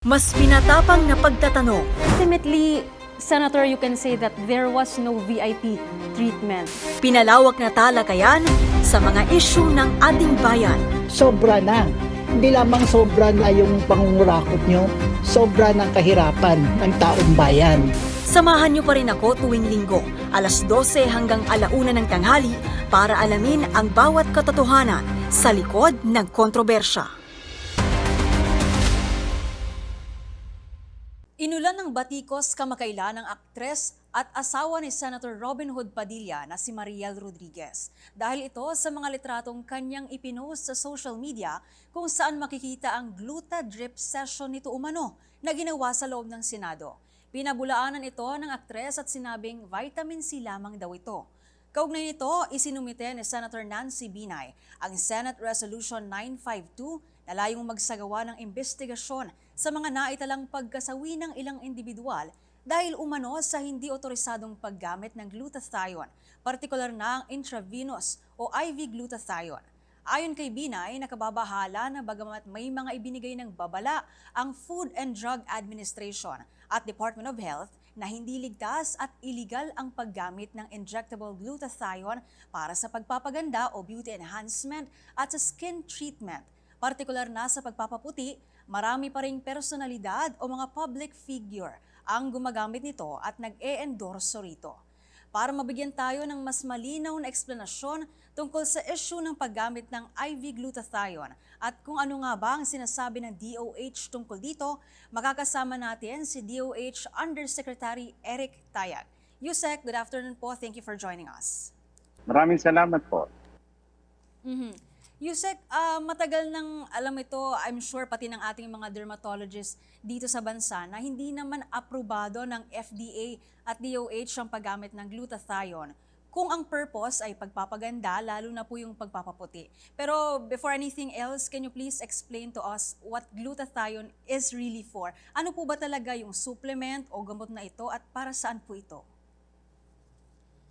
Mas pinatapang na pagtatanong. Ultimately, Senator, you can say that there was no VIP treatment. Pinalawak na talakayan sa mga isyu ng ating bayan. Sobra na. Hindi lamang sobra na yung pangungurakot nyo, sobra ng kahirapan ng taong bayan. Samahan niyo pa rin ako tuwing linggo, alas 12 hanggang alauna ng tanghali para alamin ang bawat katotohanan sa likod ng kontrobersya. Inulan ng batikos kamakailan ng aktres at asawa ni Senator Robin Hood Padilla na si Mariel Rodriguez. Dahil ito sa mga litratong kanyang ipinost sa social media kung saan makikita ang gluta drip session nito umano na ginawa sa loob ng Senado. Pinabulaanan ito ng aktres at sinabing vitamin C lamang daw ito. Kaugnay nito, isinumite ni Senator Nancy Binay ang Senate Resolution 952 na layong magsagawa ng investigasyon sa mga naitalang pagkasawi ng ilang individual dahil umano sa hindi otorisadong paggamit ng glutathione, partikular na ang intravenous o IV glutathione. Ayon kay Binay, nakababahala na bagamat may mga ibinigay ng babala ang Food and Drug Administration at Department of Health na hindi ligtas at illegal ang paggamit ng injectable glutathione para sa pagpapaganda o beauty enhancement at sa skin treatment. Partikular na sa pagpapaputi, marami pa ring personalidad o mga public figure ang gumagamit nito at nag-e-endorso rito. Para mabigyan tayo ng mas malinaw na eksplanasyon tungkol sa issue ng paggamit ng IV glutathione at kung ano nga ba ang sinasabi ng DOH tungkol dito, makakasama natin si DOH Undersecretary Eric Tayag. Yusek, good afternoon po. Thank you for joining us. Maraming salamat po. Yusek, matagal nang alam ito, I'm sure pati ng ating mga dermatologists dito sa bansa na hindi naman aprobado ng FDA at DOH ang paggamit ng glutathione kung ang purpose ay pagpapaganda, lalo na po yung pagpapaputi. Pero before anything else, can you please explain to us what glutathione is really for? Ano po ba talaga yung supplement o gamot na ito at para saan po ito?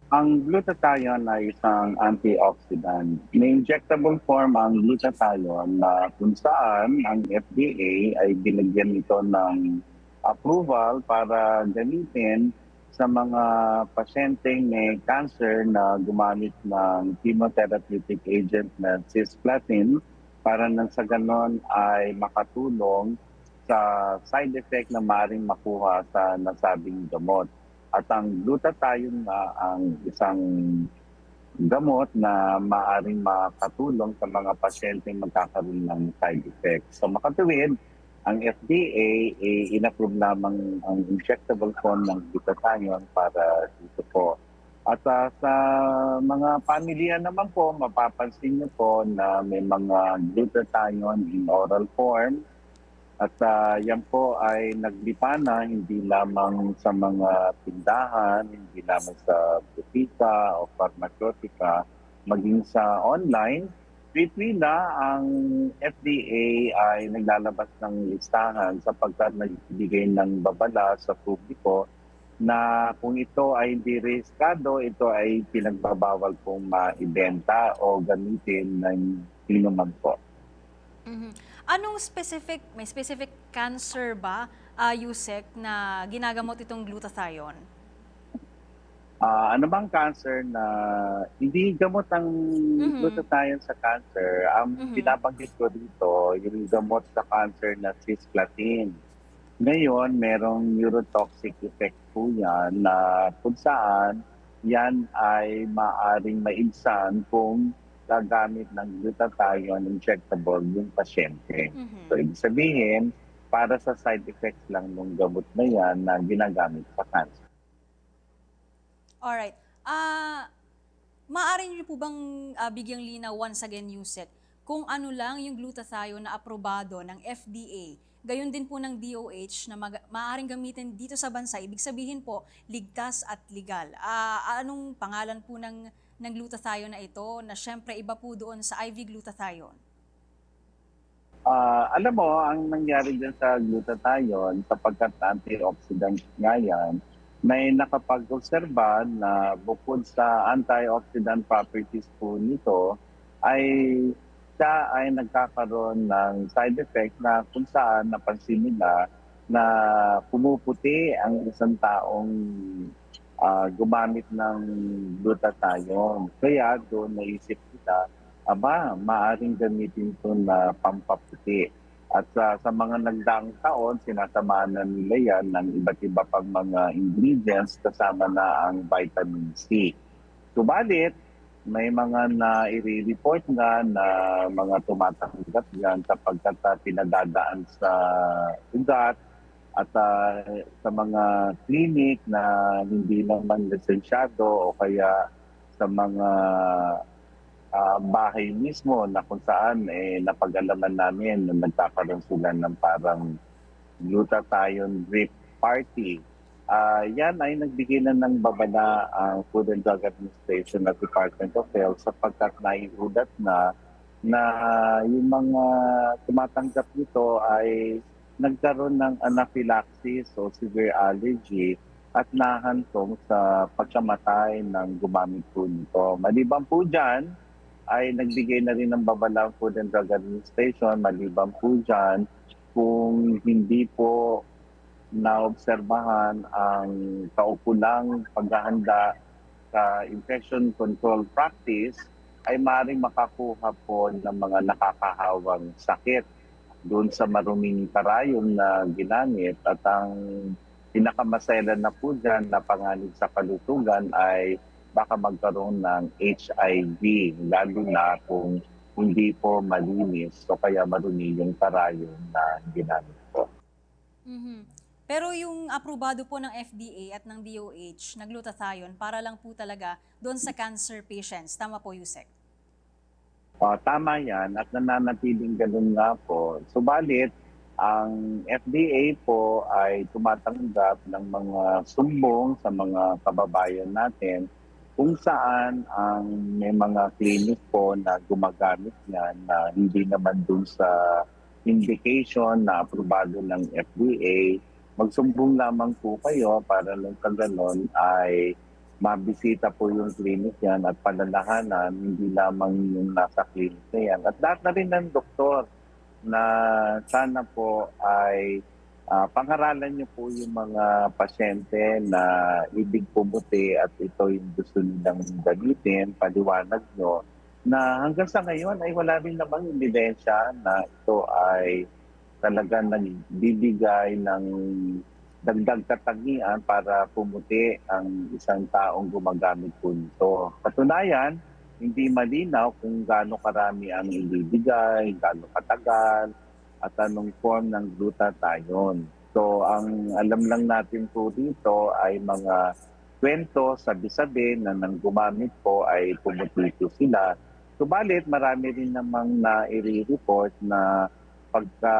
Ang glutathione ay isang antioxidant. May injectable form ang glutathione na kung saan ang FDA ay binigyan ito ng approval para gamitin sa mga pasyenteng may cancer na gumamit ng chemotherapeutic agent na cisplatin para nang sa ganon ay makatulong sa side effect na maaaring makuha sa nasabing gamot. At ang glutathione na ang isang gamot na maaaring makatulong sa mga pasyenteng magkakaroon ng side effects. So makatuwid, ang FDA inapprove lamang ang injectable form ng glutathione para dito po. At sa mga pamilya naman po, mapapansin niyo po na may mga glutathione in oral form. At yan po ay naglipa na hindi lamang sa mga tindahan, hindi lamang sa butika o pharmaceutica, maging sa online. Weekly na ang FDA ay naglalabas ng listahan sapagkat nagbibigay ng babala sa publiko na kung ito ay hindi rehistrado, ito ay pinagbabawal pong maibenta o gamitin ng sino man po. Anong may specific cancer ba, Yusek, na ginagamot itong glutathione? Ano bang cancer na hindi gamot ang glutathione sa cancer? Ang binabanggit ko dito, yung gamot sa cancer na cisplatin. Ngayon, merong neurotoxic effect po yan na kung saan yan ay maaring maibsan kung gagamit ng glutathione injectable yung pasyente. So, ibig sabihin, para sa side effects lang ng gamot na yan na ginagamit sa cancer. Alright. Maaari niyo po bang bigyang linaw once again, Yusek, kung ano lang yung glutathione na aprobado ng FDA, gayon din po ng DOH na maaaring gamitin dito sa bansa, ibig sabihin po, ligtas at legal. Anong pangalan po ng glutathione na ito na syempre iba po doon sa IV glutathione? Alam mo, ang nangyari dyan sa glutathione, sapagkat antioxidant nga yan, may nakapag-obserba na bukod sa antioxidant properties po nito, ay siya ay nagkakaroon ng side effect na kung saan napansin nila na pumuputi ang isang taong gumamit ng glutathione. Kaya doon naisip nila, maaring gamitin ito na pampaputi. At sa mga nagdaang taon, sinasamahan na nila yan ng iba't iba pang mga ingredients kasama na ang vitamin C. Subalit, may mga na-report nga na mga tumatanggap yan sapagkat pinadadaan sa ugat at sa mga clinic na hindi naman lisensyado o kaya sa mga bahay mismo na kung saan napag-alaman namin na nagkakaroon sila ng parang glutathione drip party. Yan ay nagbigay na ng babala ang Food and Drug Administration at Department of Health sapagkat naiulat na yung mga tumatanggap nito ay nagkaroon ng anaphylaxis o severe allergy at nahantong sa pagkamatay ng gumamit po nito. Maliban po dyan, ay nagbigay na rin ng babala ang Food and Drug Administration. Maliban po dyan, kung hindi po naobserbahan ang kaukulang paghahanda sa infection control practice, ay maaaring makakuha po ng mga nakakahawang sakit doon sa maruming karayom na ginamit. At ang pinakamaselan na po dyan na panganib sa kalusugan ay baka magkaroon ng HIV, lalo na kung hindi po malinis o kaya marumi yung karayom na ginamit po. Mhm. Pero yung aprobado po ng FDA at ng DOH na glutathione para lang po talaga doon sa cancer patients. Tama po, Yusek? Tama yan at nananatiling ganun nga po. Subalit, ang FDA po ay tumatanggap ng mga sumbong sa mga kababayan natin kung saan ang may mga clinic po na gumagamit niyan na hindi naman dun sa indication na aprobado ng FDA. Magsumbong lamang po kayo para lang kaganon ay mabisita po yung clinic yan at palalahanan, hindi lamang yung nasa clinic na yan. At lahat na rin ng doktor na sana po ay pangaralan niyo po yung mga pasyente na ibig pumuti at ito yung gusto nilang gamitin, paliwanag nyo na hanggang sa ngayon ay wala rin namang ebidensya na ito ay talaga nagbibigay ng dagdag katangian para pumuti ang isang taong gumagamit po nito. Katunayan, hindi malinaw kung gaano karami ang ibibigay, gaano katagal, at anong form ng glutathione. So ang alam lang natin po dito ay mga kwento, sabi-sabi na nang gumamit po ay pumuti po sila. Subalit marami rin namang na-report na pagka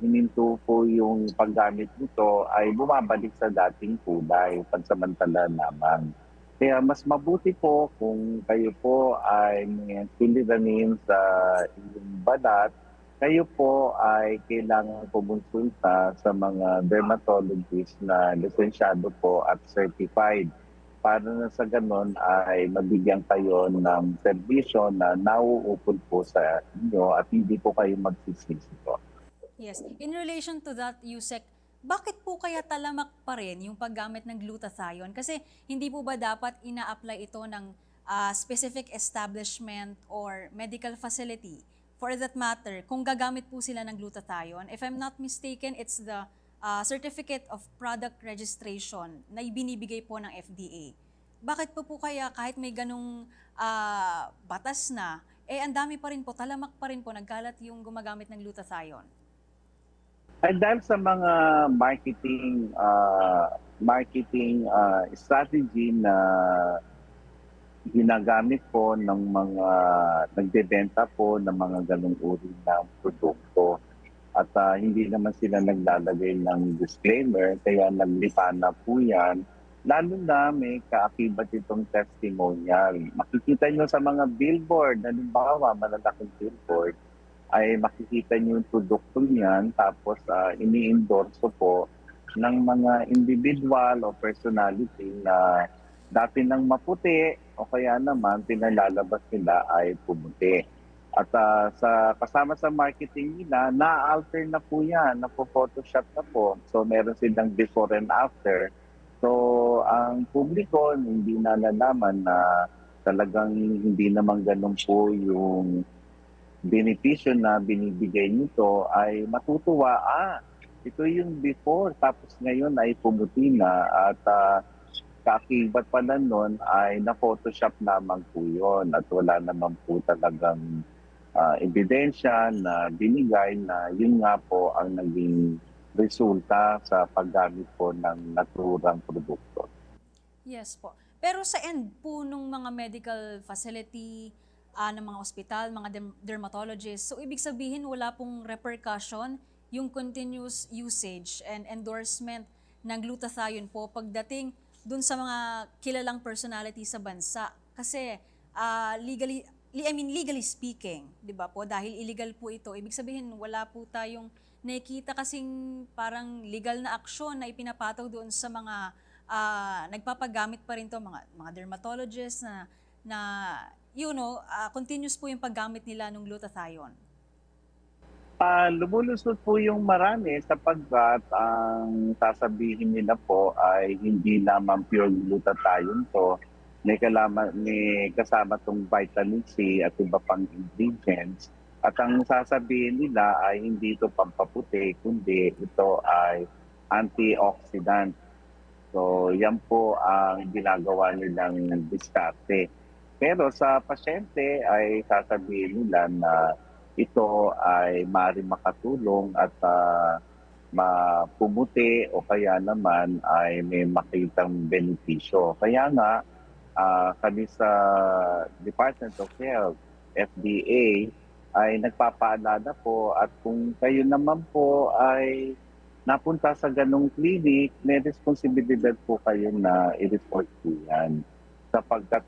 hininto po yung paggamit nito ay bumabalik sa dating kulay, pansamantala lamang. Kaya mas mabuti po kung kayo po ay may suliranin sa inyong balat, kayo po ay kailangan pumunta sa mga dermatologist na lisensyado po at certified para na sa ganon ay mabigyan kayo ng serbisyo na nauukol po sa inyo at hindi po kayo magsisisi po. Yes. In relation to that, Yusek, bakit po kaya talamak pa rin yung paggamit ng glutathione? Kasi hindi po ba dapat ina-apply ito ng specific establishment or medical facility? For that matter, kung gagamit po sila ng glutathione, if I'm not mistaken, it's the Certificate of Product Registration na ibinibigay po ng FDA. Bakit po kaya kahit may ganong batas na, ang dami pa rin po, talamak pa rin po, nagkalat yung gumagamit ng glutathione? Ay dahil sa mga marketing strategy na ginagamit po ng mga nagbebenta po ng mga ganong uri ng produkto. At hindi naman sila naglalagay ng disclaimer, kaya naglipa na po yan. Lalo na may kaakibat itong testimonial. Makikita nyo sa mga billboard, halimbawa malalaking billboard, ay makikita nyo yung produkto niyan, tapos ini-endorso po ng mga individual o personality na dati nang maputi o kaya naman pinalalabas nila ay pumuti. At kasama sa marketing nila, na-alter na po yan, na-photoshop na po. So meron silang before and after. So ang publiko hindi nalalaman na talagang hindi naman ganun po yung benepisyo na binibigay nito, ay matutuwa, ito yung before, tapos ngayon ay pumuti na, at kaakibat pala nun ay na-photoshop lamang po yun at wala naman po talagang ebidensya na binigay na yun nga po ang naging resulta sa paggamit po ng naturang produkto. Yes po. Pero sa end po nung mga medical facility, ng mga ospital, mga dermatologists, so ibig sabihin wala pong repercussion yung continuous usage and endorsement ng glutathione po pagdating dun sa mga kilalang personality sa bansa. Kasi legally speaking, 'di ba po, dahil illegal po ito, ibig sabihin wala po tayong nakikita kasing parang legal na aksyon na ipinapataw doon sa mga nagpapagamit pa rin to, mga dermatologists na continuous po yung paggamit nila ng glutathione. Lumulusot po yung marami sapagkat ang sasabihin nila po ay hindi lamang pure glutathione to. May kasama tong vitamin C at iba pang ingredients. At ang sasabihin nila ay hindi ito pampaputi, kundi ito ay antioxidant. So yan po ang ginagawa nilang diskarte. Pero sa pasyente ay sasabihin nila na ito ay maaaring makatulong at mapumuti o kaya naman ay may makitang benepisyo. Kaya nga kami sa Department of Health, FDA, ay nagpapaalala po at kung kayo naman po ay napunta sa ganong clinic, may responsibilidad po kayo na i-report po yan. Sapagkat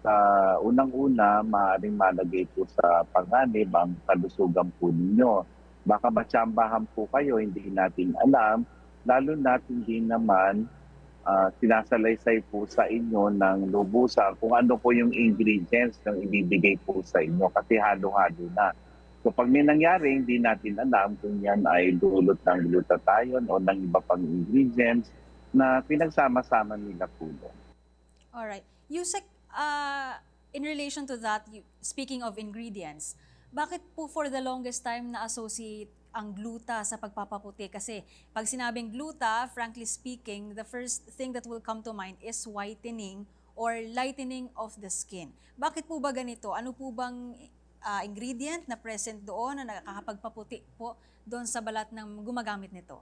unang-una, maaaring malagay po sa panganib ang kalusugan po ninyo. Baka matsambahan po kayo, hindi natin alam, lalo na't hindi naman sinasalaysay po sa inyo ng lubusan kung ano po yung ingredients na ibibigay po sa inyo kasi halo-halo na. So pag may nangyari, hindi natin alam kung yan ay dulot ng glutathione o ng iba pang ingredients na pinagsama-sama nila po doon. Alright. Yusek, in relation to that, speaking of ingredients, bakit po for the longest time na-associate ang gluta sa pagpapaputi? Kasi pag sinabing gluta, frankly speaking, the first thing that will come to mind is whitening or lightening of the skin. Bakit po ba ganito? Ano po bang ingredient na present doon na nakakapagpaputi po doon sa balat ng gumagamit nito?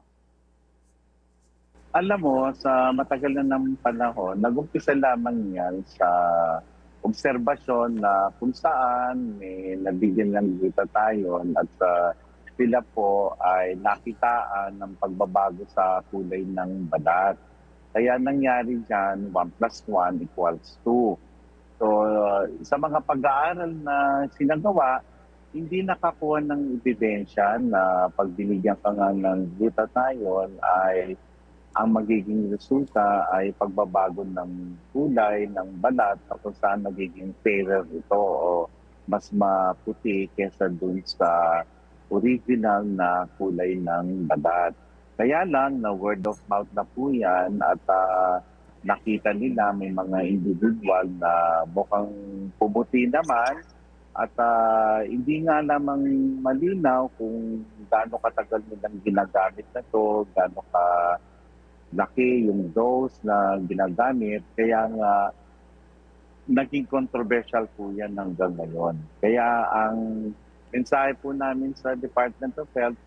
Alam mo, sa matagal na ng panahon, nag-umpisa lamang yan sa obserbasyon na kung saan may nabigyan ng glutathione at sila po ay nakitaan ng pagbabago sa kulay ng balat. Kaya nangyari dyan, 1 + 1 = 2. So sa mga pag-aaral na sinagawa, hindi nakakuha ng ebidensya na pag binigyan ka nga ng glutathione ay ang magiging resulta ay pagbabago ng kulay ng balat at kung saan nagiging fairer ito o mas maputi kesa dun sa original na kulay ng balat. Kaya lang na word of mouth na po yan at nakita nila may mga individual na mukhang pumuti naman at hindi nga namang malinaw kung gaano katagal nilang ginagamit na to, gaano ka laki yung dose na ginagamit, kaya nga naging controversial po yan hanggang ngayon. Kaya ang mensahe po namin sa Department of Health,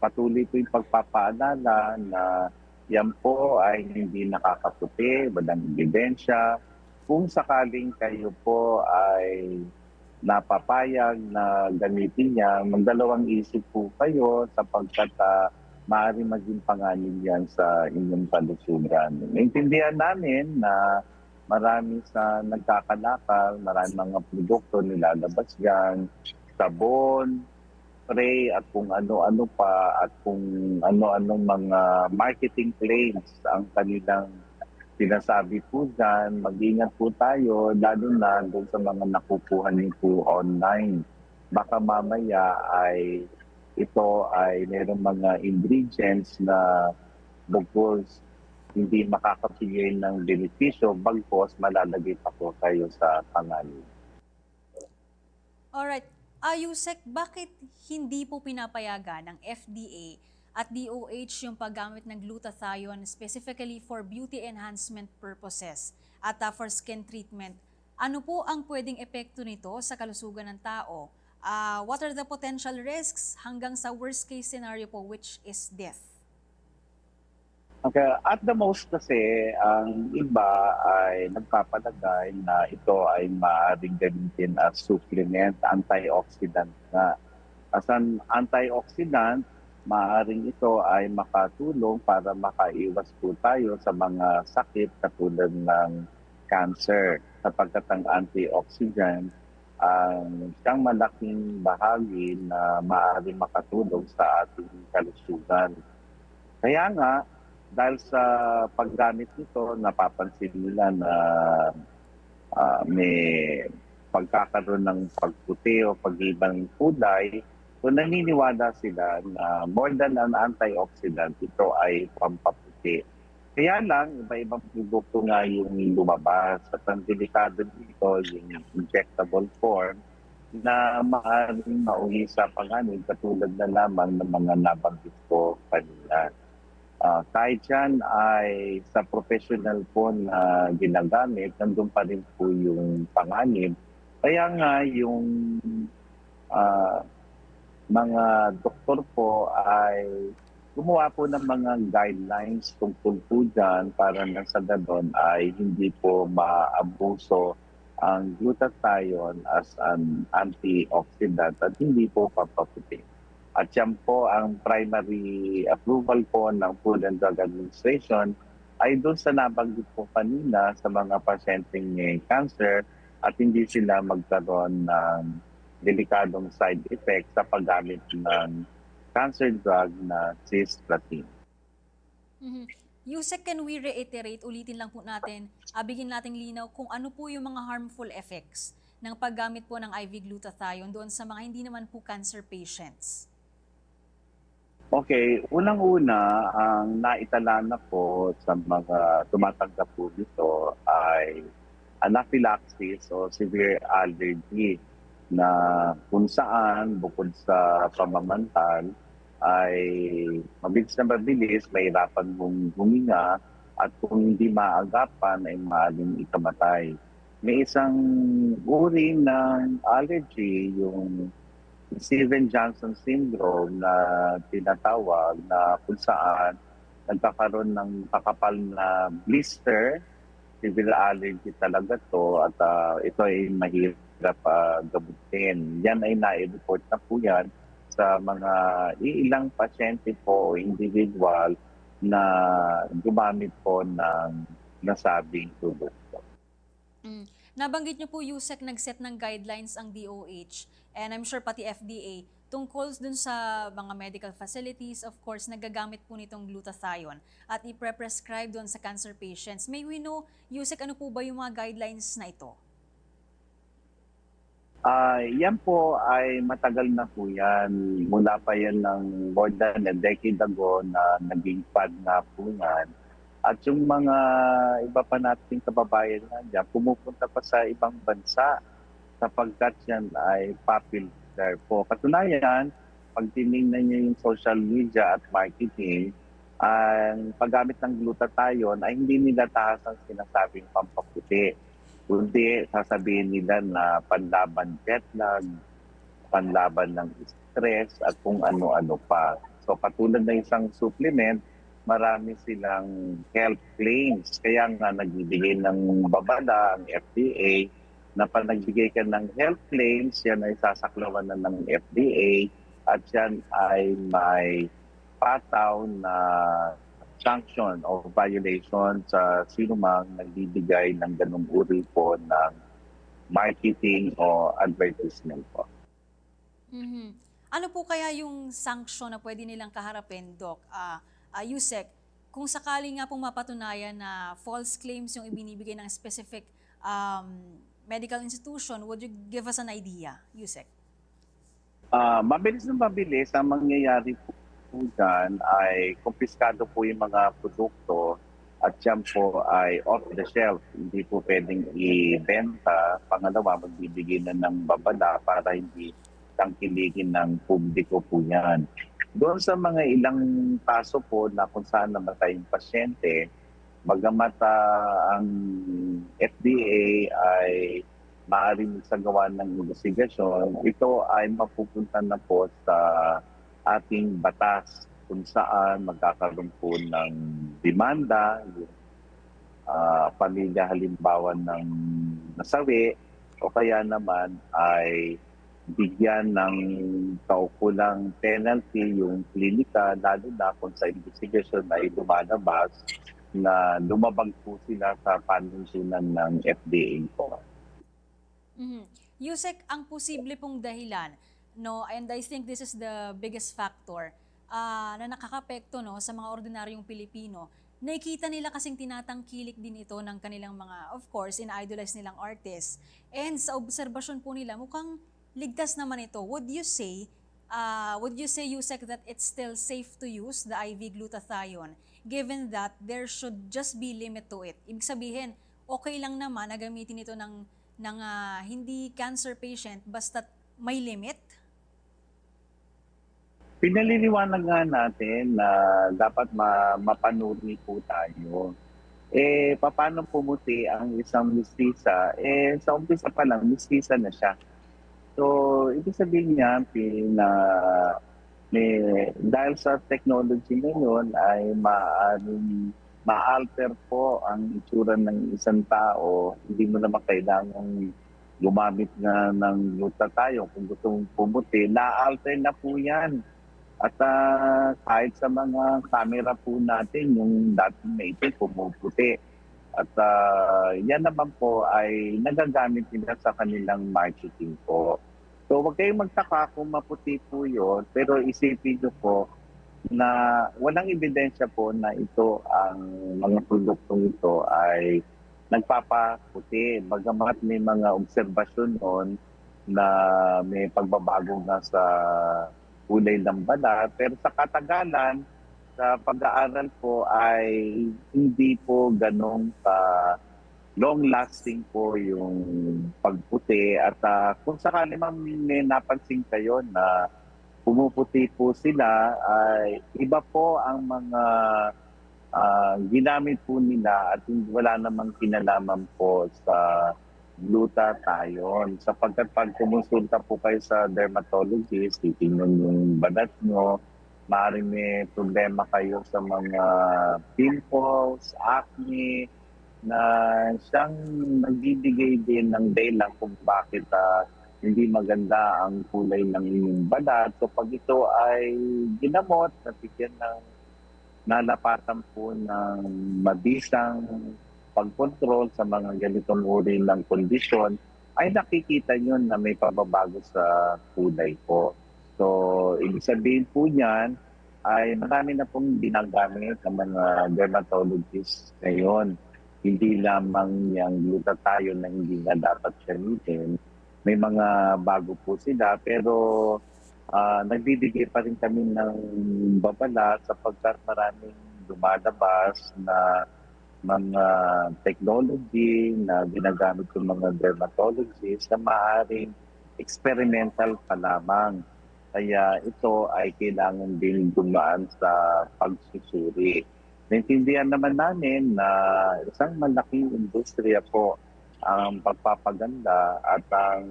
patuloy po yung pagpapaalala na yan po ay hindi nakakaputi, walang ebidensya. Kung sakaling kayo po ay napapayag na gamitin niya, magdalawang isip po kayo sapagkat maaaring maging panganib yan sa inyong kalusugan. Naintindihan namin na marami sa nagkakalakal, marami mga produkto nilalabas yan, sabon, spray at kung ano-ano pa at kung ano-anong mga marketing claims ang kanilang sinasabi po dyan. Mag-ingat po tayo, lalo na doon sa mga nakukuha niyo po online. baka mamaya ay ito ay mayroong mga ingredients na bukod hindi makakabigay ng benepisyo, bagkos malalagay pa po kayo sa panganib. Alright. Yusek, bakit hindi po pinapayagan ng FDA at DOH yung paggamit ng glutathione specifically for beauty enhancement purposes at for skin treatment? Ano po ang pwedeng epekto nito sa kalusugan ng tao? What are the potential risks hanggang sa worst case scenario po, which is death? Okay, at the most kasi, ang iba ay nagpapalagay na ito ay maaaring gamitin as supplement, antioxidant nga. As an antioxidant, maaaring ito ay makatulong para makaiwas po tayo sa mga sakit katulad ng cancer. Sapagkat ang antioxidant ang siyang malaking bahagi na maaaring makatulong sa ating kalusugan. Kaya nga, dahil sa paggamit nito, napapansin nila na may pagkakaroon ng pagputi o pag-ibang kulay. So naniniwala sila na more than an antioxidant, ito ay pampaputi. Kaya lang, iba-ibang produkto nga yung lumabas. At ang delikado dito, yung injectable form, na maaaring mauwi sa panganib katulad na lamang ng mga nabanggit ko kanina. Kahit yan ay sa professional po na ginagamit, nandun pa rin po yung panganib. Kaya nga yung mga doktor po ay gumawa po ng mga guidelines tungkol po dyan para nang sa ganon ay hindi po maabuso ang glutathione as an antioxidant at hindi po papaputi. At yan po ang primary approval po ng Food and Drug Administration ay doon sa nabanggit po kanina sa mga pasyenteng may cancer at hindi sila magkaroon ng delikadong side effects sa paggamit ng cancer drug na cisplatin. Yusek, can we reiterate, ulitin lang po natin, bigyan nating linaw kung ano po yung mga harmful effects ng paggamit po ng IV glutathione doon sa mga hindi naman po cancer patients? Okay, unang-una, ang naitala na po sa mga tumatanggap po dito ay anaphylaxis o severe allergy na kung saan bukod sa pamamantal ay mabilis na mabilis, mahirapan mong huminga at kung hindi maagapan ay maaaring ikamatay. May isang uri ng allergy, yung Stevens-Johnson syndrome na tinatawag na kung saan nagkakaroon ng kakapal na blister. Severe allergy talaga to at ito ay mahirap gamutin. Yan ay na-report na po yan sa mga ilang pasyente po o individual na gumamit po ng nasabing produkto. Nabanggit niyo po, Yusek, nag-set ng guidelines ang DOH and I'm sure pati FDA tungkol dun sa mga medical facilities, of course, nagagamit po nitong glutathione at i-prescribe dun sa cancer patients. May we know, Yusek, ano po ba yung mga guidelines na ito? Yan po ay matagal na po yan. Mula pa yan ng more than a decade ago na naging fad na po yan. At yung mga iba pa nating kababayan na dyan, pumupunta pa sa ibang bansa sapagkat yan ay popular po. Katunayan, pag tinignan niyo yung social media at marketing, ang paggamit ng glutathione ay hindi nila taas ang sinasabing pampaputi. Kundi sasabihin nila na panlaban jet lag, panlaban ng stress at kung ano-ano pa. So katulad ng isang supplement, marami silang health claims. Kaya nga nagbibigay ng babala ang FDA na pag nagbigay ka ng health claims, yan ay sasaklawan na ng FDA at yan ay may pataw na sanction o violation sa sino mang nagbibigay ng ganung uri po ng marketing o advertisement po. Ano po kaya yung sanction na pwede nilang kaharapin, Doc? Yusek, kung sakali nga pong mapatunayan na false claims yung ibinibigay ng specific medical institution, would you give us an idea, Yusek? Mabilis na mabilis, ang mangyayari po dyan ay kumpiskado po yung mga produkto at yan po ay off the shelf. Hindi po pwedeng ibenta. Pangalawa, magbibigay na ng babala para hindi tangkiligin ng publiko po yan. Doon sa mga ilang kaso po na kung saan namatay yung pasyente, bagamat ang FDA ay maaaring magsagawa ng investigasyon, ito ay mapupunta na po sa ating batas kung saan magkakaroon po ng demanda, yung pamilya halimbawa ng nasawi o kaya naman ay bigyan ng kaukulang penalty yung klinika, lalo na kung sa investigation na lumalabas na lumabag po sila sa panuntunan ng FDA po. Yusek, ang posible pong dahilan, no, and I think this is the biggest factor na nakakapekto, no, sa mga ordinaryong Pilipino, nakikita nila kasing tinatangkilik din ito ng kanilang mga, of course, in-idolize nilang artists. And sa obserbasyon po nila, mukhang ligtas naman ito. Would you say, Yusek, that it's still safe to use the IV glutathione given that there should just be limit to it? Ibig sabihin, okay lang naman na gamitin ito ng hindi cancer patient basta may limit? Pinaliliwanag nga natin na dapat mapanuri po tayo. Paano pumuti ang isang mistisa? Sa umpisa pa lang, mistisa na siya. So, ibig sabihin niya, dahil sa technology ngayon ay maaaring ma-alter po ang itsura ng isang tao. Hindi mo naman kailangang gumamit na ng glutathione kung gusto mong pumuti. Na-alter na po yan. At kahit sa mga camera po natin, yung dating na ito pumuputi. At yan naman po ay nagagamit nila sa kanilang marketing po. So huwag kayong magtaka kung maputi po yun, pero isipin nyo po na walang ebidensya po na ito ang mga produktong ito ay nagpapaputi. Bagamat may mga obserbasyon noon na may pagbabago na sa kulay ng balat, pero sa katagalan, sa pag-aaral po ay hindi po ganong long-lasting po yung pagputi. At kung sakali man may napansin kayo na pumuputi po sila, ay iba po ang mga ginamit po nila at wala namang kinalaman po sa glutathione. Sapagkat pag kumonsulta po kayo sa dermatologist, titingnan yung balat nyo, maaaring may problema kayo sa mga pimples, acne, na siyang nagbibigay din ng dahilan kung bakit hindi maganda ang kulay ng inyong balat. So pag ito ay ginamot, nabigyan ng nalapatan po ng mabisang pagkontrol sa mga ganitong uri ng kondisyon, ay nakikita nyo na may pababago sa kulay po. So, ibig sabihin po niyan ay marami na pong ginagamit ng mga dermatologists ngayon. Hindi lamang yung glutathione na hindi na dapat gamitin. May mga bago po sila, pero nagbibigay pa rin kami ng babala sapagkat maraming lumalabas na mga technology na ginagamit ng mga dermatologists na maaaring experimental pa lamang. Kaya ito ay kailangan din dumaan sa pagsusuri. Naintindihan naman namin na isang malaking industriya po ang pagpapaganda at ang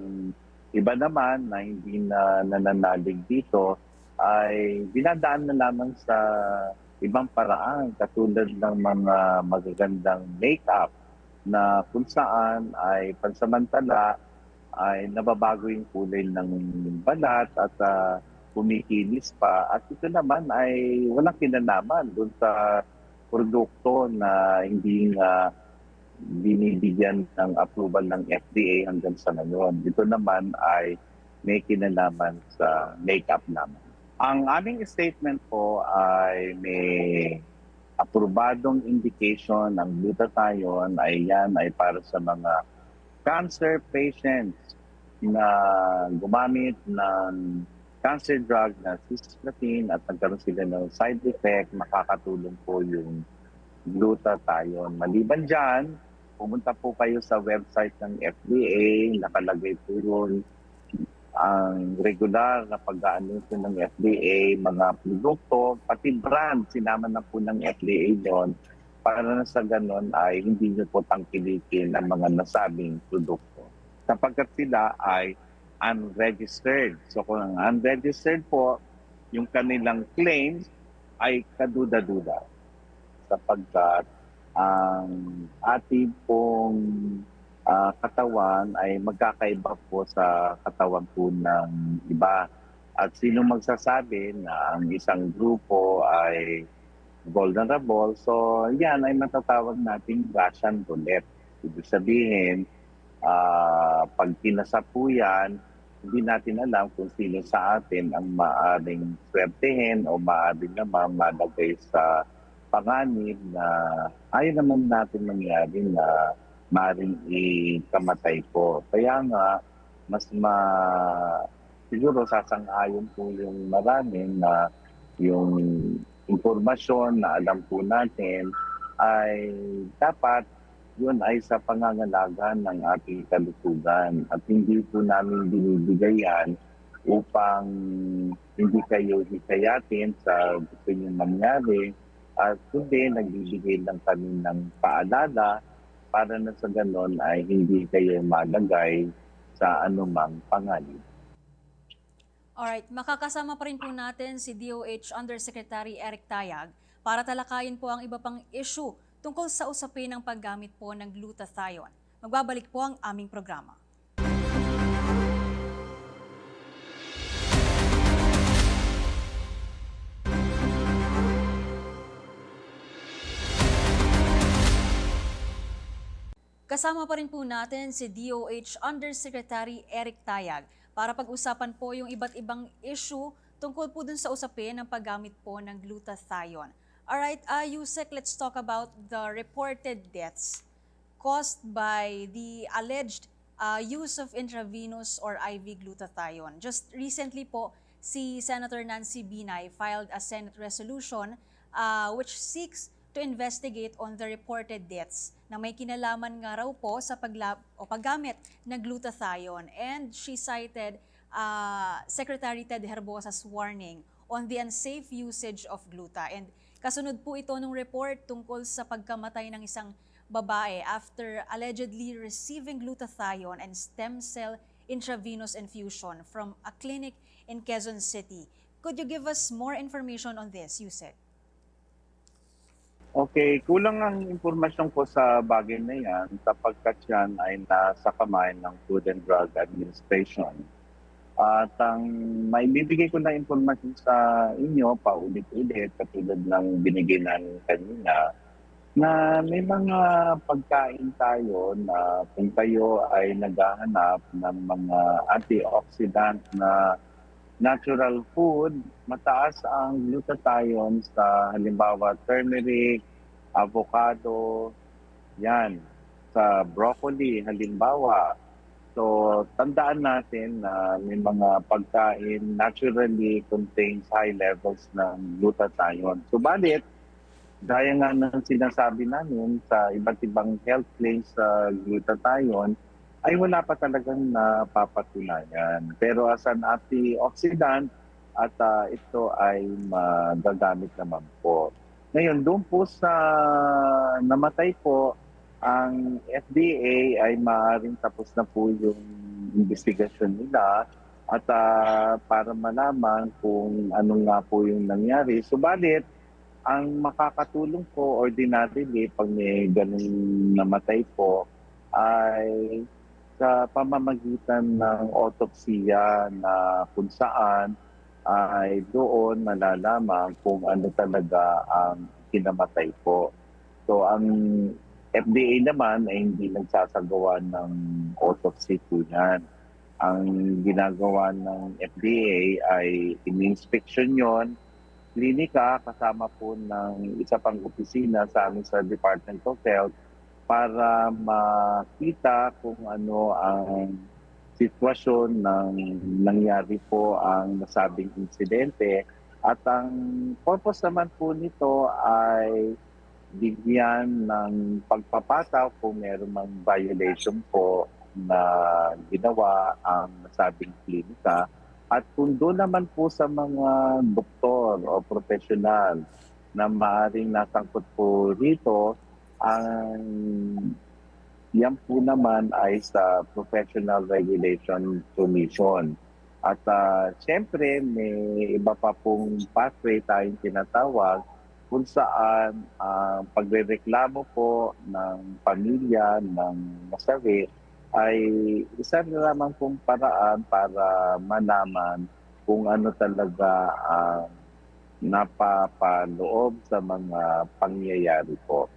iba naman na hindi na nananalig dito ay dinadaan na lamang sa ibang paraan katulad ng mga magagandang make-up na kung saan ay pansamantala ay nababago yung kulay ng balat at kumikinis pa. At ito naman ay walang kinalaman doon sa produkto na hindi binibigyan ng approval ng FDA hanggang sa ngayon. Ito naman ay may kinalaman sa makeup naman. Ang aming statement po ay may aprobadong indication ng glutathione ay yan ay para sa mga cancer patients na gumamit ng cancer drug na cisplatin at nagkaroon sila ng side effect, makakatulong po yung glutathione. Maliban dyan, pumunta po kayo sa website ng FDA, nakalagay po yun ang regular na pag-aanunsyo ng FDA, mga produkto, pati brand, sinama na po ng FDA doon para na sa ganon ay hindi nyo po tangkilikin ang mga nasabing produkto. Sapagkat sila ay unregistered. So kung ang unregistered po, yung kanilang claims ay kaduda-duda. Sapagkat ang ating pong katawan ay magkakaiba po sa katawan po ng iba. At sino magsasabi na ang isang grupo ay vulnerable, so yan ay matatawag nating Russian roulette. Ibig sabihin, pag kinasa po yan, hindi natin alam kung sino sa atin ang maaring swertehin o maaring naman malagay sa panganib na ayaw naman natin mangyari na maring ikamatay po. Kaya nga, siguro sasang-ayon po yung marami na yung impormasyon na alam po natin ay dapat yun ay sa pangangalaga ng ating kalusugan. At hindi po namin binibigay yan upang hindi kayo hikayatin sa gusto nyo mangyari. At kundi nagbibigay lang kami ng paalala para na sa ganon ay hindi kayo malagay sa anumang panganib. Alright, makakasama pa rin po natin si DOH Undersecretary Eric Tayag para talakayin po ang iba pang issue tungkol sa usapin ng paggamit po ng glutathione. Magbabalik po ang aming programa. Kasama pa rin po natin si DOH Undersecretary Eric Tayag para pag-usapan po yung iba't ibang issue tungkol po dun sa usapin ng paggamit po ng glutathione. Alright, Yusek, let's talk about the reported deaths caused by the alleged use of intravenous or IV glutathione. Just recently po, si Senator Nancy Binay filed a Senate resolution which seeks to investigate on the reported deaths na may kinalaman nga raw po sa paggamit ng glutathione. And she cited Secretary Ted Herbosa's warning on the unsafe usage of gluta. And kasunod po ito ng report tungkol sa pagkamatay ng isang babae after allegedly receiving glutathione and stem cell intravenous infusion from a clinic in Quezon City. Could you give us more information on this, Yusek? Okay, kulang ang impormasyon ko sa bagay na yan sapagkat yan ay nasa kamay ng Food and Drug Administration. At ang may bibigay ko na impormasyon sa inyo, paulit-ulit, katulad ng binigay namin kanina, na may mga pagkain tayo na kung kayo ay naghahanap ng mga antioxidant na natural food, mataas ang glutathione sa halimbawa turmeric, avocado, yan, sa broccoli halimbawa. So tandaan natin na may mga pagkain naturally contains high levels ng glutathione. Subalit, gaya nga ng sinasabi namin sa iba't ibang health claims sa glutathione, ay wala pa talagang napapatunayan. Pero as an antioxidant, at ito ay magagamit naman po. Ngayon, doon po sa namatay po, ang FDA ay maaaring tapos na po yung investigasyon nila at para malaman kung ano nga po yung nangyari. Subalit, ang makakatulong po ordinarily pag may ganun namatay po ay sa pamamagitan ng autopsiya na kung saan ay doon malalaman kung ano talaga ang kinamatay po. So ang FDA naman ay hindi nagsasagawa ng autopsy po yan. Ang ginagawa ng FDA ay in-inspection yon, klinika kasama po ng isa pang opisina sa amin sa Department of Health para makita kung ano ang sitwasyon ng nangyari po ang nasabing insidente. At ang purpose naman po nito ay bigyan ng pagpapataw kung meron mang violation po na ginawa ang nasabing klinika. At kung doon naman po sa mga doktor o profesional na maaaring nasangkot po rito, ang yan po naman ay sa Professional Regulation Commission. At siyempre, may iba pa pong pathway tayong tinatawag kung saan ang pagrereklamo po ng pamilya ng nasawi ay isa na lamang pong paraan para malaman kung ano talaga ang napapaloob sa mga pangyayari po.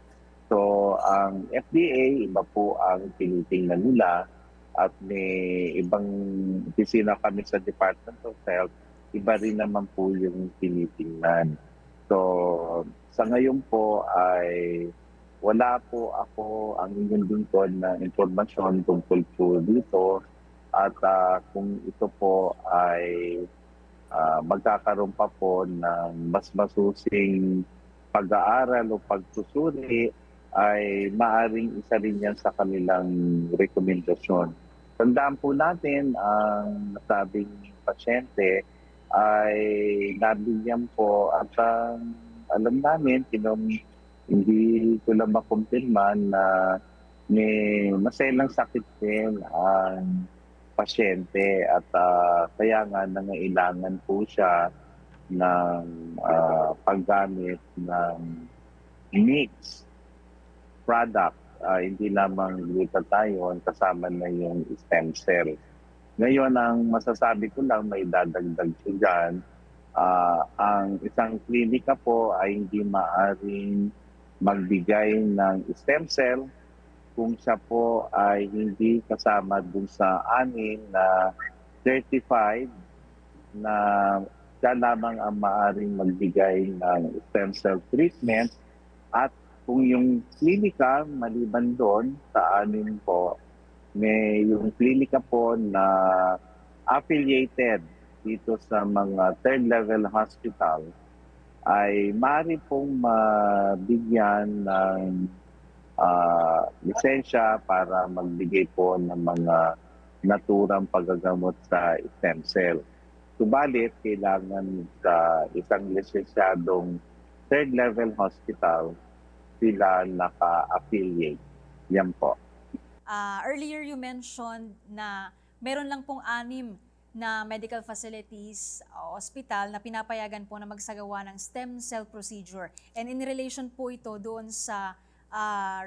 So, ang FDA, iba po ang tinitingnan nila at may ibang opisina kami sa Department of Health, iba rin naman po yung tinitingnan. So, sa ngayon po ay wala po ako ang inyong lingkod na informasyon tungkol po dito at kung ito po ay magkakaroon pa po ng mas masusing pag-aaral o pagsusuri, ay maaring isa rin yan sa kanilang rekomendasyon. Tandaan po natin ang nasabing pasyente ay nabigyan po at alam namin, hindi ko lang makumpirma na may maselang sakit din ang pasyente at kaya nga nangailangan po siya ng paggamit ng mix product, hindi lamang glutathione, kasama na yung stem cell. Ngayon, ang masasabi ko lang, may dadagdag ko dyan, ang isang klinika po ay hindi maaring magbigay ng stem cell kung siya po ay hindi kasama dun sa anin na certified na siya lamang ang maaring magbigay ng stem cell treatment. At kung yung klinika, maliban doon sa anin po, may yung klinika po na affiliated dito sa mga third level hospital, ay maaari pong mabigyan ng lisensya para magbigay po ng mga naturang paggagamot sa stem cell. Subalit, kailangan sa isang lisensyadong third level hospital sila naka-affiliate. Yan po. Earlier you mentioned na meron lang pong 6 na medical facilities o hospital na pinapayagan po na magsagawa ng stem cell procedure. And in relation po ito doon sa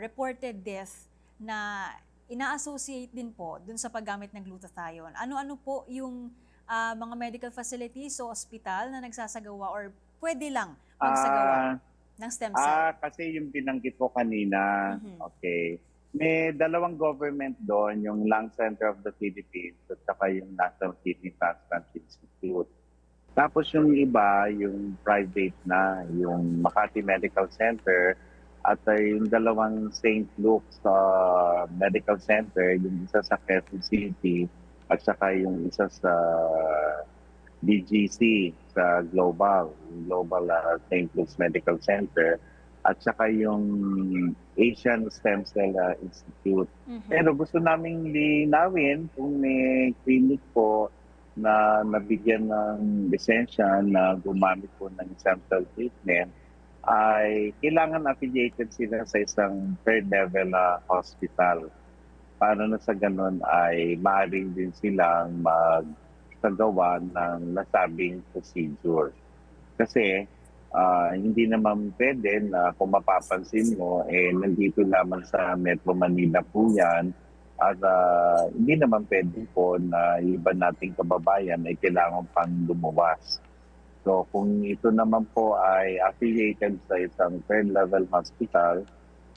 reported death na ina-associate din po doon sa paggamit ng glutathione. Ano-ano po yung mga medical facilities o hospital na nagsasagawa or pwede lang magsagawa ng stem cell? Kasi yung binanggit ko kanina, okay, may 2 government doon, yung Lung Center of the Philippines at saka yung National Kidney Transplant Institute. Tapos yung iba, yung private na, yung Makati Medical Center at yung 2 St. Luke's Medical Center, yung isa sa Quezon City at saka yung isa sa DGC sa Global St. Luke's Medical Center at saka yung Asian Stem Cell Institute. Pero gusto naming linawin kung may clinic po na nabigyan ng lisensya na gumamit po ng stem cell treatment, ay kailangan affiliated sila sa isang third level hospital. Para na sa ganun ay maaaring din silang magsagawa ng nasabing procedure. Kasi hindi naman pwede na kung mapapansin mo, nandito lamang sa Metro Manila po yan. At hindi naman pwede po na iba nating kababayan ay kailangan pang lumuwas. So kung ito naman po ay affiliated sa isang third level hospital,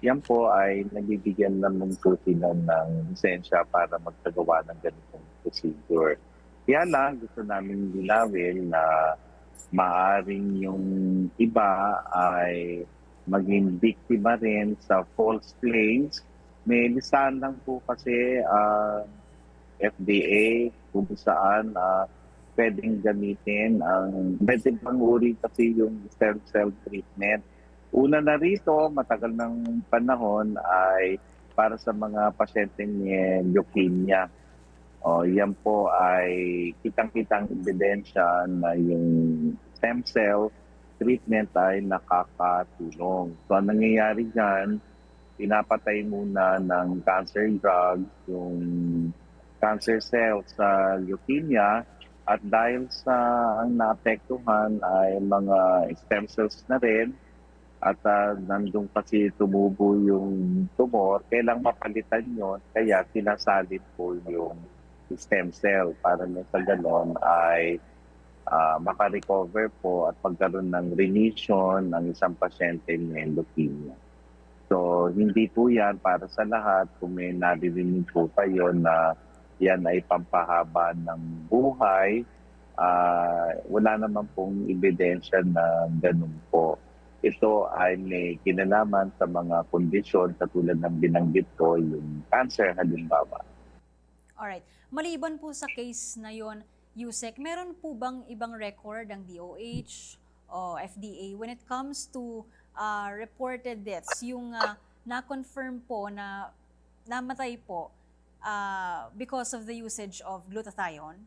yan po ay nabibigyan naman po sila ng lisensya para magsagawa ng ganitong procedure. Kaya lang gusto namin linawin na maaring yung iba ay maging biktima rin sa false claims. May listahan lang po kasi FDA kung saan pwedeng gamitin ang pwedeng pang-uri kasi yung stem cell treatment. Una na rito, matagal ng panahon ay para sa mga pasyenteng may leukemia. Yan po ay kitang-kitang ebidensya na yung stem cell treatment ay nakakatulong. So, ang nangyayari dyan, pinapatay muna ng cancer drugs yung cancer cells sa leukemia at dahil sa ang naapektuhan ay mga stem cells na rin at nandun kasi tumubo yung tumor, kailang mapalitan yon kaya sinasalin po yung stem cell para na sa ganon ay makarecover po at pagkaroon ng remission ng isang pasyente may leukemia. So, hindi po yan para sa lahat. Kung may naririnig po kayo na yan ay pampahaba ng buhay, wala naman pong ebidensya na ganun po. Ito ay may kinalaman sa mga kondisyon katulad ng binanggit ko, yung cancer halimbawa. Alright. Maliban po sa case na yon, Yusek, meron po bang ibang record ng DOH o FDA when it comes to reported deaths, yung na-confirm po na namatay po because of the usage of glutathione?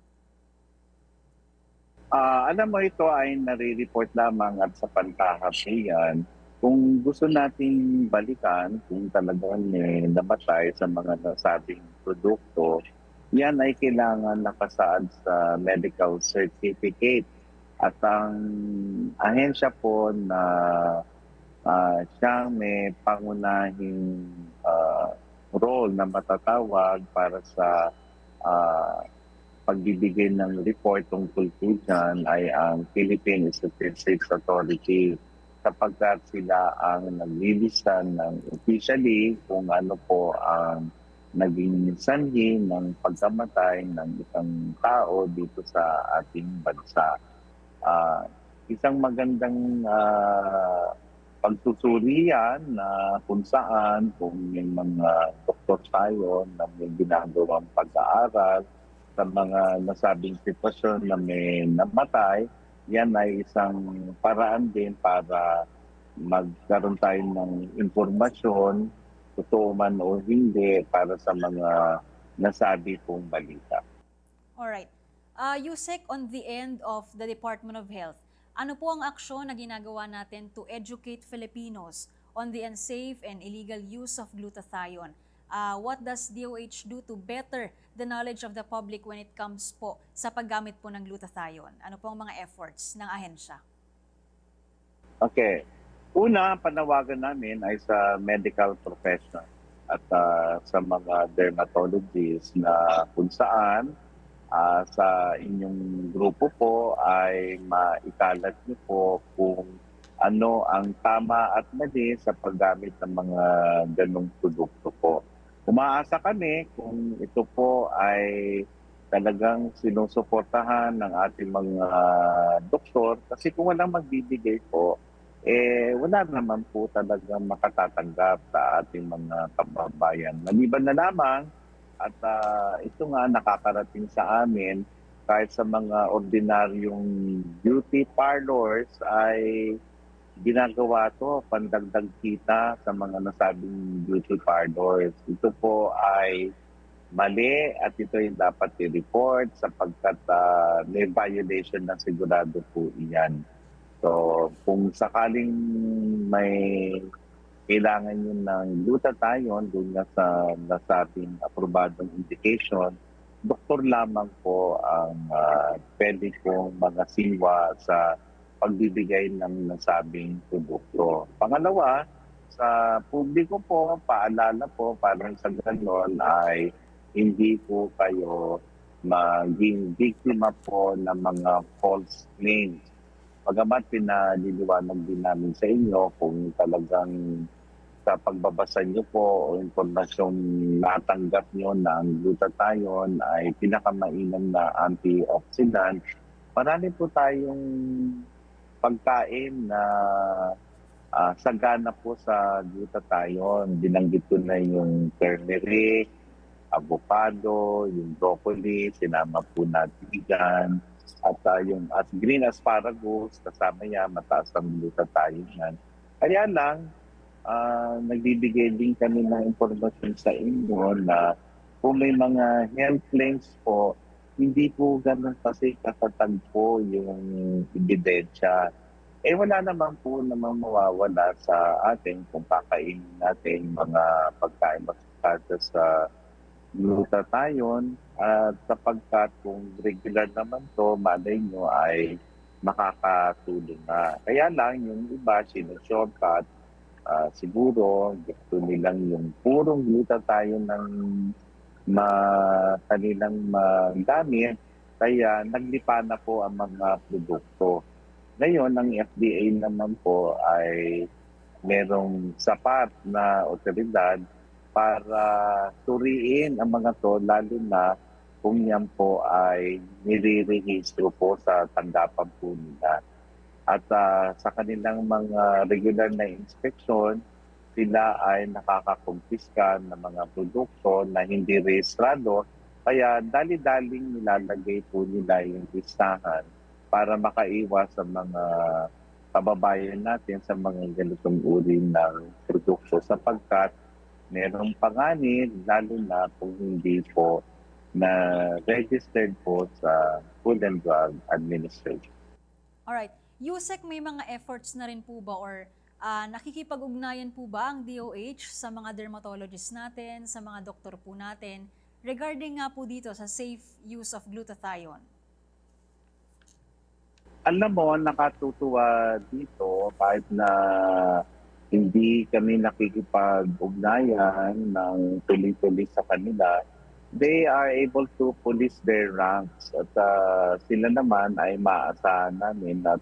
Alam mo, ito ay nare-report lamang at sa pankahapian. Kung gusto nating balikan kung talagang may namatay sa mga nasabing produkto, yan ay kailangan nakasaad sa medical certificate. At ang ahensya po na siyang may pangunahing role na matatawag para sa pagbibigay ng report tungkol po dyan ay ang Philippine Statistics Authority sapagkat sila ang naglilista ng officially kung ano po ang naging sanhi ng pagkamatay ng isang tao dito sa ating bansa. Isang magandang pagsusuri yan na kung saan, kung may mga doktor tayo na may ginagawang pag-aaral sa mga nasabing sitwasyon na may namatay, yan ay isang paraan din para magkaroon tayo ng informasyon, totoo man o hindi, para sa mga nasabi pong balita. Alright. Yusek, on the end of the Department of Health, ano po ang aksyon na ginagawa natin to educate Filipinos on the unsafe and illegal use of glutathione? What does DOH do to better the knowledge of the public when it comes po sa paggamit po ng glutathione? Ano po ang mga efforts ng ahensya? Okay. Una, panawagan namin ay sa medical profession at sa mga dermatologists na kung saan sa inyong grupo po ay maikalat niyo po kung ano ang tama at mali sa paggamit ng mga ganong produkto po. Umaasa kami kung ito po ay talagang sinusuportahan ng ating mga doktor kasi kung walang magbibigay po, wala naman po talagang makatatanggap sa ating mga kababayan. Maliban na lamang at ito nga nakakarating sa amin kahit sa mga ordinaryong beauty parlors ay ginagawa to pandagdag kita sa mga nasabing beauty parlors. Ito po ay mali at ito ay dapat i-report sapagkat may violation na sigurado po iyan. So kung sakaling may kailangan yun ng glutathione doon nga sa nasabing aprobadong indication, doktor lamang po ang pwede kong magasiwa sa pagbibigay ng nasabing produkto. Pangalawa, sa publiko po, paalala po, parang sa ganon ay hindi po kayo maging biktima po ng mga false claims. Pagamat pinaliliwanag din namin sa inyo kung talagang sa pagbabasa nyo po o impormasyong natanggap nyo na ang glutathione ay pinakamainam na antioxidant, marami po tayong pagkain na sagana po sa glutathione. Binanggit ko na yung turmeric, avocado, yung broccoli, sinama po natin yan. At yung as green asparagus, kasama yan, mataas ang glutathione yan. Kaya lang, nagbibigay din kami ng impormasyon sa inyo na kung may mga health claims po, hindi po ganun kasi katatag po yung ebidensya. Wala naman po namang mawawala sa atin kung kakainin natin mga pagkain masukada sa glutathione at sapagkat kung regular naman to, malay nyo ay makakatulong na. Kaya lang yung iba, shortcut, siguro gusto nilang yung purong glutathione ng kanilang magamit, kaya naglipa na po ang mga produkto. Ngayon, ang FDA naman po ay merong sapat na otoridad para suriin ang mga to, lalo na kung yan po ay nire-rehistro po sa tanggapan po nila. At sa kanilang mga regular na inspeksyon, sila ay nakakakumpiska ng mga produkto na hindi rehistrado. Kaya dali-daling nilalagay po nila yung listahan para makaiwas sa mga kababayan natin sa mga ganitong uri ng produkto sapagkat merong panganib, lalo na kung hindi po na registered po sa Food and Drug Administration. Alright. Yusek, may mga efforts na rin po ba or nakikipag-ugnayan po ba ang DOH sa mga dermatologists natin, sa mga doktor po natin, regarding nga po dito sa safe use of glutathione? Alam mo, nakatutuwa dito kahit na hindi kami nakikipag-ugnayan ng tuloy-tuloy sa kanila, they are able to police their ranks at sila naman ay maaasahan namin at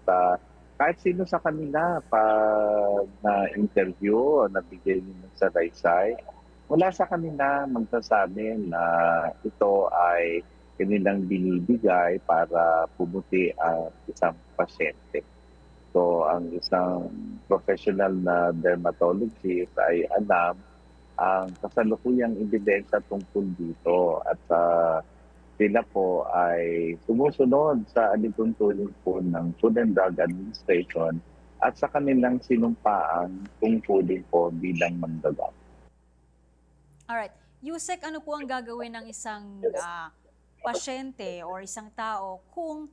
kahit sino sa kanila pag na-interview o nabigay ng salaysay, wala sa kanila magsasabi na ito ay kanilang binibigay para pumuti ang isang pasyente. So, ang isang professional na dermatologist ay alam ang kasalukuyang ebidensya tungkol dito at sila po ay sumusunod sa alituntunin po ng Food and Drug Administration at sa kanilang sinumpaan tungkulin po bilang manggagawa. Alright. Yusek, ano po ang gagawin ng isang pasyente or isang tao kung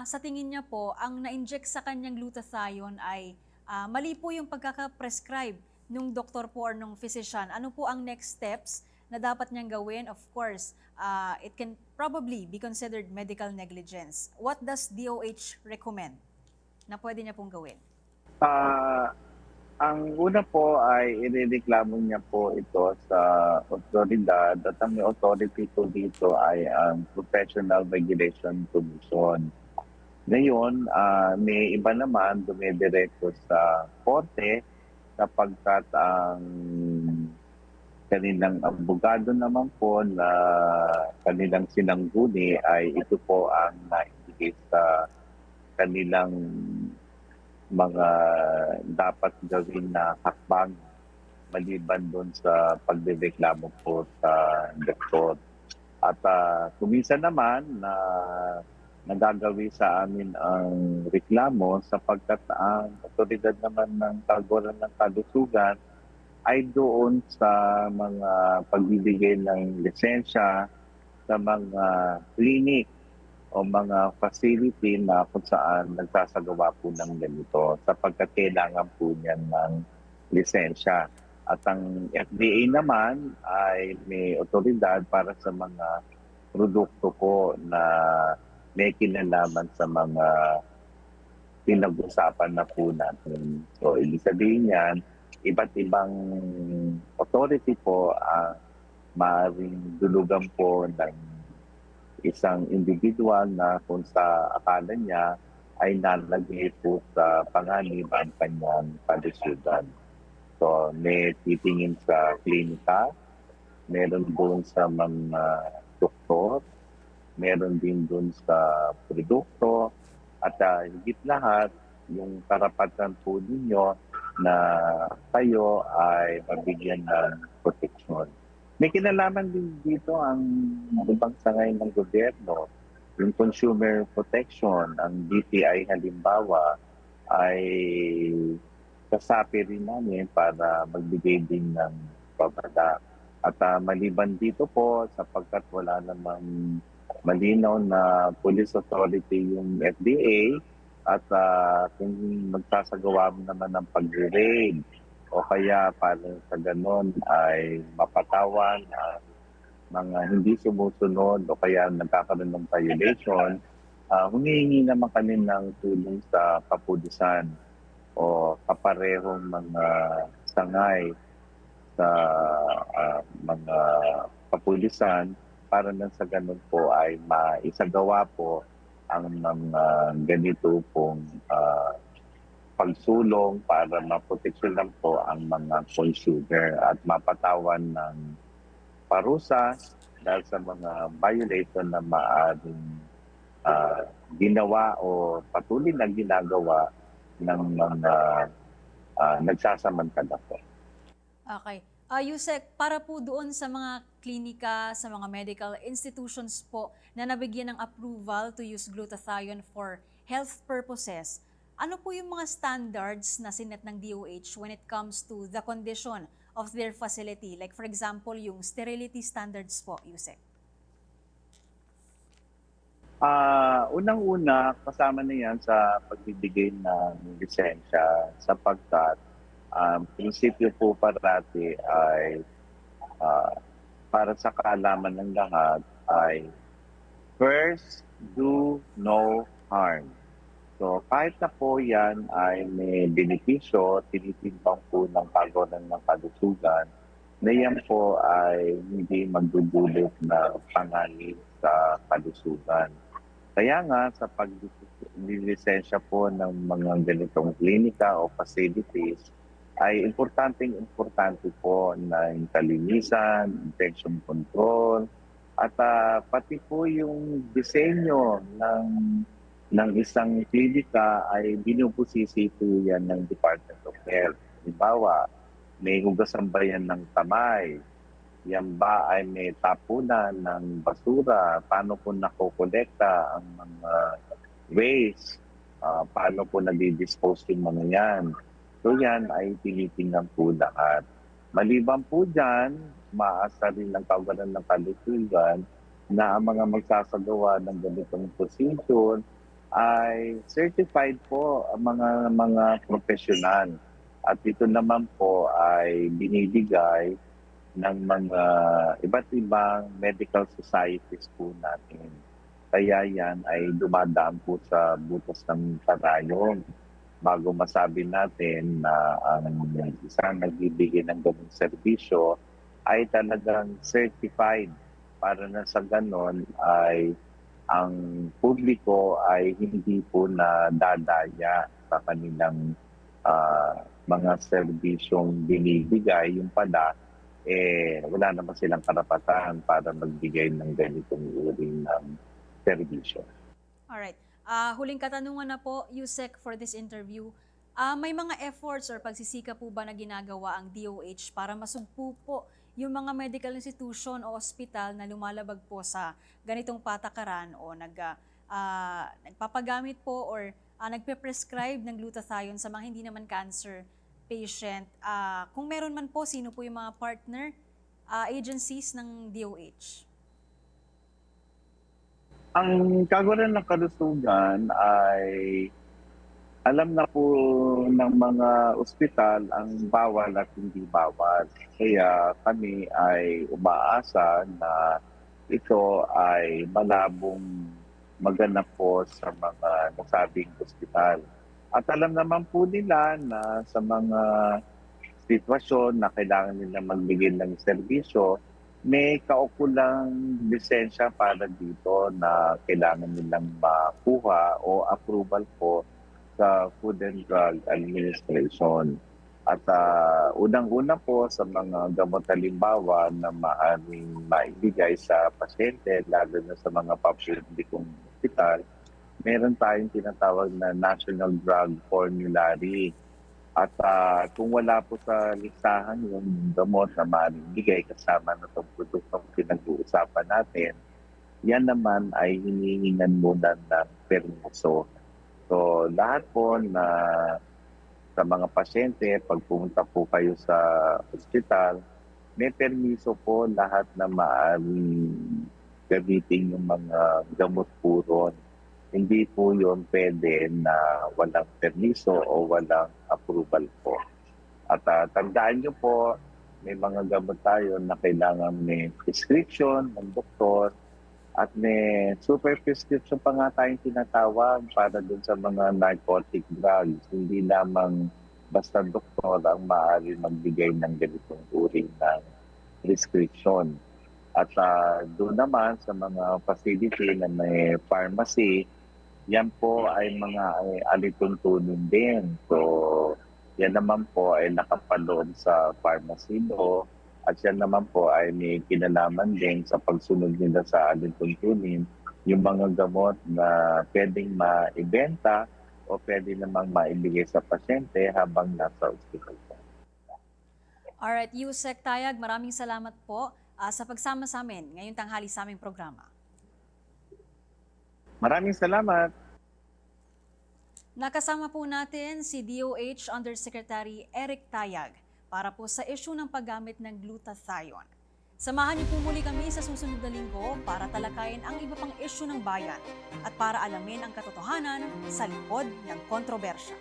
sa tingin niya po ang na-inject sa kanyang glutathione ay mali po yung pagkaka-prescribe nung doktor po or nung physician? Ano po ang next steps na dapat niyang gawin? Of course, it can probably be considered medical negligence. What does DOH recommend na pwede niya pong gawin? Ang una po ay irereklamo niya po ito sa otoridad at ang may authority po dito ay ang Professional Regulation Commission. Ngayon, may iba naman dumidiretso sa korte kapagkat ang kanilang abogado naman po na kanilang sinangguni ay ito po ang naibigay sa kanilang mga dapat gawin na hakbang maliban doon sa pagdereklamo po sa doktor. At kuminsan naman na nagagawi sa amin ang reklamo sapagkat ang otoridad naman ng Kaguran ng Kalusugan ay doon sa mga pagbibigay ng lisensya sa mga clinic o mga facility na kung saan nagsasagawa po ng ganito sapagkat kailangan po niyan ng lisensya. At ang FDA naman ay may otoridad para sa mga produkto po na may kinalaman sa mga pinag-usapan na po natin. So, ibig sabihin yan, iba't ibang authority po ang maaaring dulugan po ng isang individual na kung sa akala niya ay nalagay po sa panganib ang kanyang kalusugan. So, may titingin sa klinika, meron doon sa mga doktor, meron din doon sa produkto, at higit lahat, yung karapatan po ninyo na kayo ay mabigyan ng proteksyon. May kinalaman din dito ang ibang sangay ng gobyerno. Yung consumer protection, ang DTI halimbawa, ay kasapi rin namin para magbigay din ng babala. At maliban dito po, sapagkat wala namang malinaw na police authority yung FDA, at kung magsasagawa mo naman ng pag-raid o kaya para sa ganon ay mapatawan ang mga hindi sumusunod o kaya nagkakaroon ng violation, humihingi naman kami ng tulong sa kapulisan o kaparehong mga sangay sa mga kapulisan para nang sa ganun po ay maisagawa po ang mga ganito pong pagsulong para maproteksyonan po ang mga consumer at mapatawan ng parusa dahil sa mga violation na maaaring ginawa o patuloy na ginagawa ng mga nagsasamantala po. Okay. Yusek, para po doon sa mga klinika, sa mga medical institutions po na nabigyan ng approval to use glutathione for health purposes, ano po yung mga standards na sinet ng DOH when it comes to the condition of their facility? Like for example, yung sterility standards po, Yusek. Unang-una, kasama na yan sa pagbibigay ng lisensya sapagkat prinsipyo po parati ay para sa kaalaman ng lahat ay first, do no harm. So kahit na po yan ay may benepisyo, tinitimbang po ng Pagawaan ng Kalusugan na yan po ay hindi magdudulot na panganib sa kalusugan. Kaya nga sa pag-lisensya po ng mga ganitong klinika o facilities ay importante po na yung kalinisan, infection control, at pati po yung disenyo ng isang klinika ay binubusisi po yan ng Department of Health. Halimbawa, may hugasan ba yan ng kamay? Yan ba ay may tapunan ng basura? Paano po nakokolekta ang mga waste? Paano po nadi-dispose yung mga yan? So yan ay tinitingnan po lahat. Maliban po dyan, maasa rin ng Pagawaan ng Kalusugan na ang mga magsasagawa ng ganitong procedure ay certified po ang mga profesional. At ito naman po ay binibigay ng mga iba't ibang medical societies po natin. Kaya yan ay dumadaan po sa butas ng karayom bago masabi natin na ang isang nagbibigay ng ganung serbisyo ay talagang certified para na sa ganon ay ang publiko ay hindi po na dadaya sa kanilang mga serbisyong binibigay. Yung pala, wala naman silang karapatan para magbigay ng ganitong uri ng serbisyo. Alright. Huling katanungan na po, Yusek, for this interview. May mga efforts or pagsisika po ba na ginagawa ang DOH para masugpo po yung mga medical institution o ospital na lumalabag po sa ganitong patakaran o nagpapagamit po or nagpe-prescribe ng glutathione sa mga hindi naman cancer patient? Kung meron man po, sino po yung mga partner agencies ng DOH? Ang Kagawaan ng Kalusugan ay alam na po ng mga ospital ang bawal at hindi bawal. Kaya kami ay umaasa na ito ay malabong maganap po sa mga nasabing ospital. At alam naman po nila na sa mga sitwasyon na kailangan nila magbigay ng serbisyo, may kaukulang lisensya para dito na kailangan nilang makuha o approval po sa Food and Drug Administration. At unang-una po sa mga gamot halimbawa na maaaring maibigay sa pasyente, lalo na sa mga publikong hospital, meron tayong tinatawag na National Drug Formulary. At kung wala po sa listahan yung gamot na maaaring bigay kasama na itong produktong pinag-uusapan natin, yan naman ay hinihingan muna ng permiso. So lahat po na sa mga pasyente, pag pumunta po kayo sa ospital, may permiso po lahat na maaaring gamitin yung mga gamot po ron. Hindi po yun pwede na walang permiso o walang approval po. At tandaan nyo po, may mga gamot tayo na kailangan may prescription ng doktor at may super prescription pa nga tayong tinatawag para dun sa mga narcotic drugs. Hindi lamang basta doktor ang maaari magbigay ng ganitong uri ng prescription. At doon naman sa mga facility na may pharmacy, yan po ay mga alituntunin din. So, yan naman po ay nakapaloob sa pharmacy law at yan naman po ay may kinalaman din sa pagsunod nila sa alituntunin yung mga gamot na pwedeng maibenta o pwede namang maibigay sa pasyente habang nasa ospital po. Alright, Yusek Tayag, maraming salamat po sa pagsama sa amin ngayong tanghali sa aming programa. Maraming salamat. Nakasama po natin si DOH Undersecretary Eric Tayag para po sa issue ng paggamit ng glutathione. Samahan niyo po muli kami sa susunod na linggo para talakayin ang iba pang issue ng bayan at para alamin ang katotohanan sa likod ng kontrobersya.